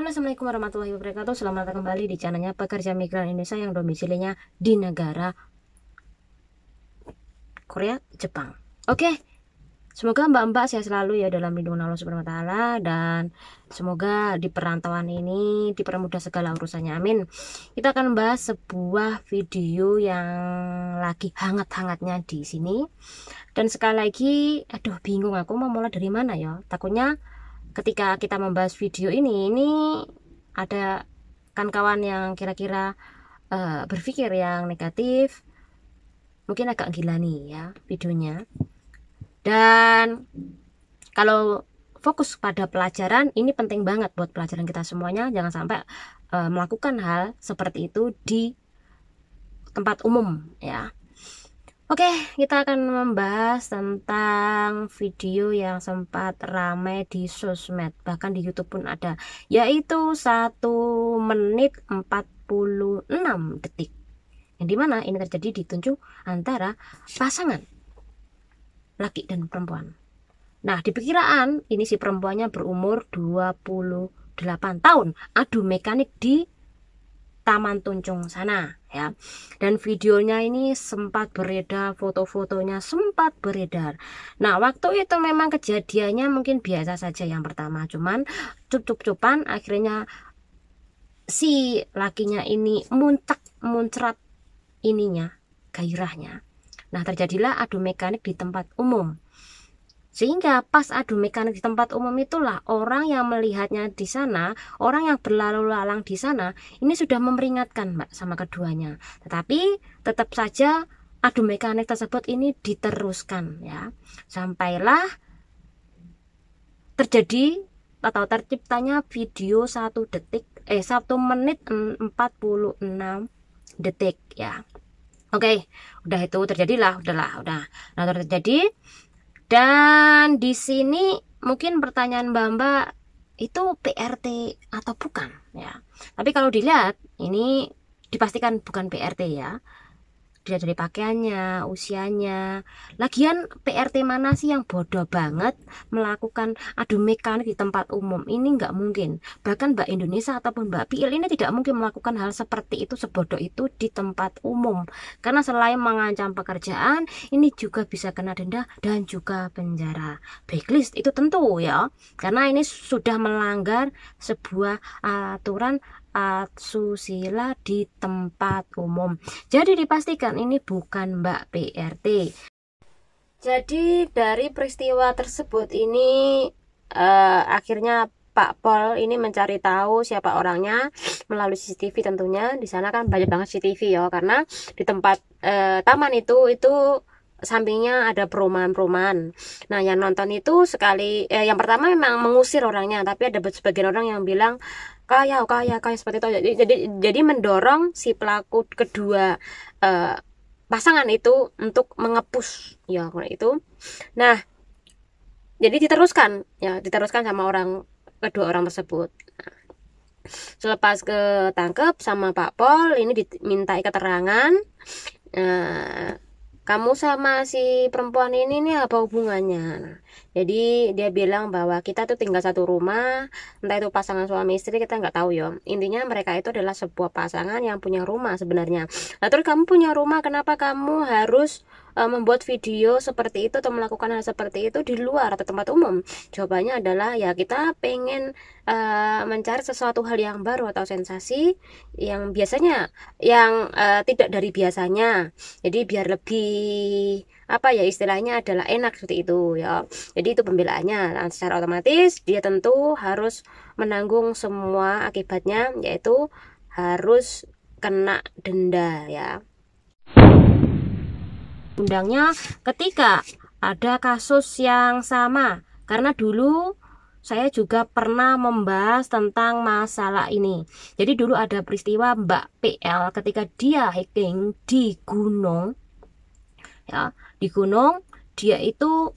Halo, assalamualaikum warahmatullahi wabarakatuh. Selamat datang kembali di channelnya Pekerja Migran Indonesia yang domisilinya di negara Korea, Jepang. Oke, semoga mbak-mbak sehat selalu ya dalam lindungan Allah Subhanahu wa Ta'ala, dan semoga di perantauan ini dipermudah segala urusannya. Amin. Kita akan membahas sebuah video yang lagi hangat-hangatnya di sini. Dan sekali lagi, aduh bingung aku mau mulai dari mana ya. Takutnya ketika kita membahas video ini ada kan kawan yang kira-kira berpikir yang negatif, mungkin agak gila nih ya videonya. Dan kalau fokus pada pelajaran, ini penting banget buat pelajaran kita semuanya. Jangan sampai melakukan hal seperti itu di tempat umum ya. Oke, kita akan membahas tentang video yang sempat ramai di sosmed, bahkan di YouTube pun ada, yaitu 1 menit 46 detik. Yang dimana ini terjadi di tunjuk antara pasangan laki dan perempuan. Nah, di perkiraan ini si perempuannya berumur 28 tahun, adu mekanik di Taman Tuncung sana ya. Dan videonya ini sempat beredar, foto-fotonya sempat beredar. Nah, waktu itu memang kejadiannya mungkin biasa saja yang pertama, cuman cup-cup-cupan akhirnya si lakinya ini muncrat ininya, gairahnya. Nah, terjadilah adu mekanik di tempat umum. Sehingga pas adu mekanik di tempat umum itulah orang yang melihatnya di sana, orang yang berlalu lalang di sana, ini sudah memperingatkan Mbak sama keduanya. Tetapi tetap saja adu mekanik tersebut ini diteruskan ya. Sampailah terjadi atau terciptanya video 1 menit 46 detik ya. Oke, udah itu terjadilah, udah. Nah, terjadi. Dan di sini mungkin pertanyaan Mbak-mbak, itu PRT atau bukan ya. Tapi kalau dilihat ini dipastikan bukan PRT ya. Dilihat dari pakaiannya, usianya. Lagian PRT mana sih yang bodoh banget melakukan adu mekanik di tempat umum? Ini nggak mungkin. Bahkan Mbak Indonesia ataupun Mbak Piil ini tidak mungkin melakukan hal seperti itu, sebodoh itu di tempat umum. Karena selain mengancam pekerjaan, ini juga bisa kena denda dan juga penjara. Blacklist itu tentu ya. Karena ini sudah melanggar sebuah aturan asusila di tempat umum. Jadi dipastikan ini bukan Mbak PRT. Jadi dari peristiwa tersebut ini akhirnya Pak Pol ini mencari tahu siapa orangnya melalui CCTV tentunya. Di sana kan banyak banget CCTV ya, karena di tempat taman itu sampingnya ada perumahan-perumahan. Nah, yang nonton itu yang pertama memang mengusir orangnya, tapi ada sebagian orang yang bilang kayak seperti itu. Jadi mendorong si pelaku kedua pasangan itu untuk mengepus ya itu. Nah, jadi diteruskan sama kedua orang tersebut. Nah, selepas ketangkep sama Pak Pol ini dimintai keterangan. Kamu sama si perempuan ini nih apa hubungannya? Nah, jadi dia bilang bahwa kita tuh tinggal satu rumah, entah itu pasangan suami istri, kita nggak tahu ya. Intinya mereka itu adalah sebuah pasangan yang punya rumah sebenarnya. Nah, terus kamu punya rumah, kenapa kamu harus membuat video seperti itu atau melakukan hal seperti itu di luar atau tempat umum? Jawabannya adalah ya kita pengen mencari sesuatu hal yang baru atau sensasi yang biasanya yang tidak dari biasanya. Jadi biar lebih apa ya istilahnya adalah enak seperti itu ya. Jadi itu pembelaannya. Nah, secara otomatis dia tentu harus menanggung semua akibatnya, yaitu harus kena denda ya. Undangnya ketika ada kasus yang sama, karena dulu saya juga pernah membahas tentang masalah ini. Jadi dulu ada peristiwa Mbak PL ketika dia hiking di gunung ya, di gunung dia itu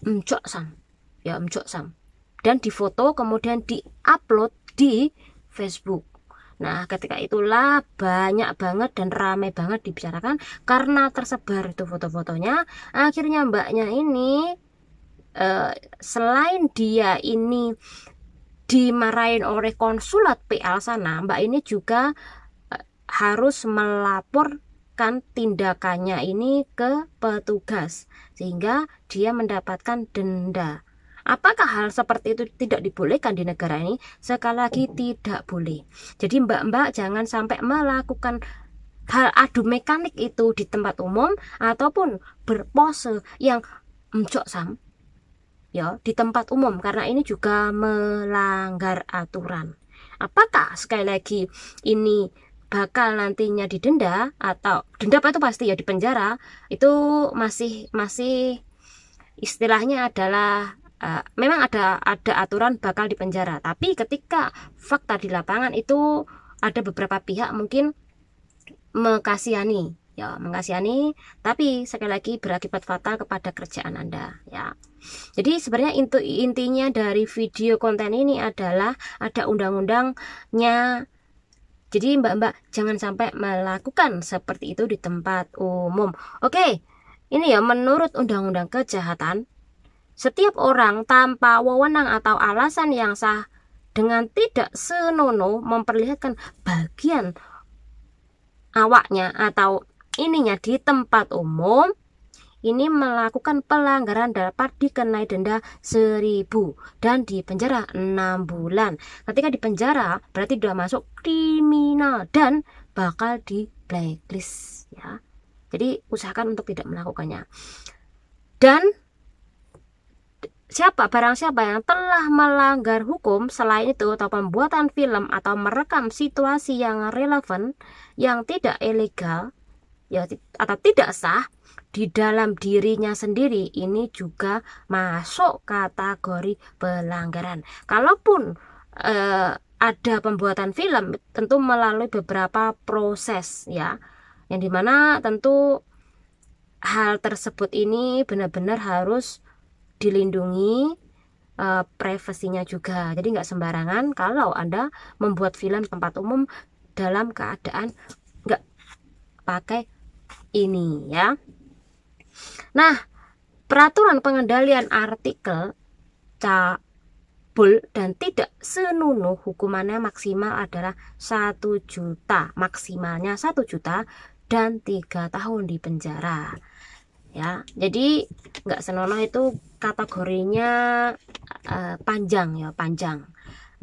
mcok sam dan difoto kemudian diupload di Facebook. Nah, ketika itulah banyak banget dan ramai banget dibicarakan karena tersebar itu foto-fotonya. Akhirnya mbaknya ini selain dia ini dimarahin oleh konsulat PL sana, Mbak ini juga harus melaporkan tindakannya ini ke petugas sehingga dia mendapatkan denda. Apakah hal seperti itu tidak dibolehkan di negara ini? Sekali lagi tidak boleh. Jadi mbak-mbak jangan sampai melakukan hal adu mekanik itu di tempat umum ataupun berpose yang mjok sam ya di tempat umum, karena ini juga melanggar aturan. Apakah sekali lagi ini bakal nantinya didenda atau denda apa itu pasti ya di penjara, itu masih istilahnya adalah memang ada aturan bakal di penjara, tapi ketika fakta di lapangan itu ada beberapa pihak mungkin mengkasihani ya, mengkasihani, tapi sekali lagi berakibat fatal kepada kerjaan Anda ya. Jadi sebenarnya intinya dari video konten ini adalah ada undang-undangnya. Jadi mbak-mbak jangan sampai melakukan seperti itu di tempat umum. Oke, ini ya menurut undang-undang kejahatan, setiap orang tanpa wewenang atau alasan yang sah dengan tidak senonoh memperlihatkan bagian awaknya atau ininya di tempat umum, ini melakukan pelanggaran dapat dikenai denda 1.000 dan dipenjara 6 bulan. Ketika dipenjara berarti sudah masuk kriminal dan bakal di blacklist ya. Jadi usahakan untuk tidak melakukannya. Dan barang siapa yang telah melanggar hukum selain itu atau pembuatan film atau merekam situasi yang relevan yang tidak ilegal ya atau tidak sah di dalam dirinya sendiri, ini juga masuk kategori pelanggaran. Kalaupun ada pembuatan film tentu melalui beberapa proses ya, yang dimana tentu hal tersebut ini benar-benar harus dilindungi privasinya juga. Jadi nggak sembarangan kalau Anda membuat film tempat umum dalam keadaan nggak pakai ini ya. Nah, peraturan pengendalian artikel cabul dan tidak senonoh hukumannya maksimal adalah 1 juta, maksimalnya 1 juta dan 3 tahun di penjara ya. Jadi nggak senonoh itu kategorinya panjang ya, panjang.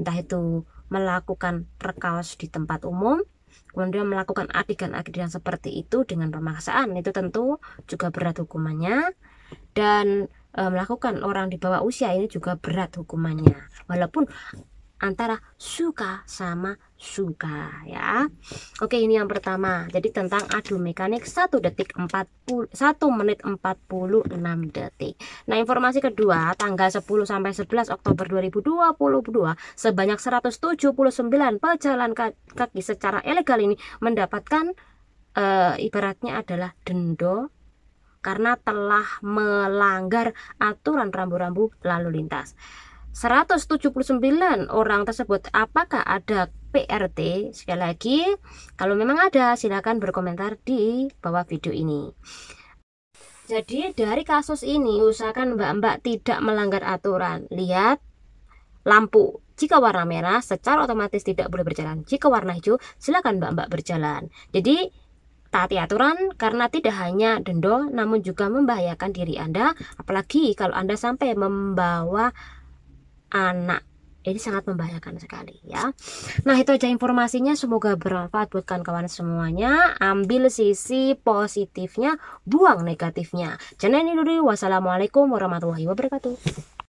Entah itu melakukan perkaos di tempat umum, kemudian melakukan adegan-adegan seperti itu dengan pemaksaan, itu tentu juga berat hukumannya. Dan melakukan orang di bawah usia ini juga berat hukumannya, walaupun antara suka sama suka ya. Oke, ini yang pertama. Jadi tentang adu mekanik 1 menit 46 detik. Nah, informasi kedua, tanggal 10 sampai 11 Oktober 2022 sebanyak 179 pejalan kaki secara ilegal ini mendapatkan ibaratnya adalah denda karena telah melanggar aturan rambu-rambu lalu lintas. 179 orang tersebut, apakah ada PRT? Sekali lagi, kalau memang ada silakan berkomentar di bawah video ini. Jadi dari kasus ini usahakan mbak-mbak tidak melanggar aturan. Lihat lampu, jika warna merah secara otomatis tidak boleh berjalan, jika warna hijau silakan mbak-mbak berjalan. Jadi taati aturan karena tidak hanya denda namun juga membahayakan diri Anda, apalagi kalau Anda sampai membawa anak, ini sangat membahayakan sekali ya. Nah, itu aja informasinya, semoga bermanfaat buat kawan-kawan semuanya. Ambil sisi positifnya, buang negatifnya. Channel ini dulu. Wassalamualaikum warahmatullahi wabarakatuh.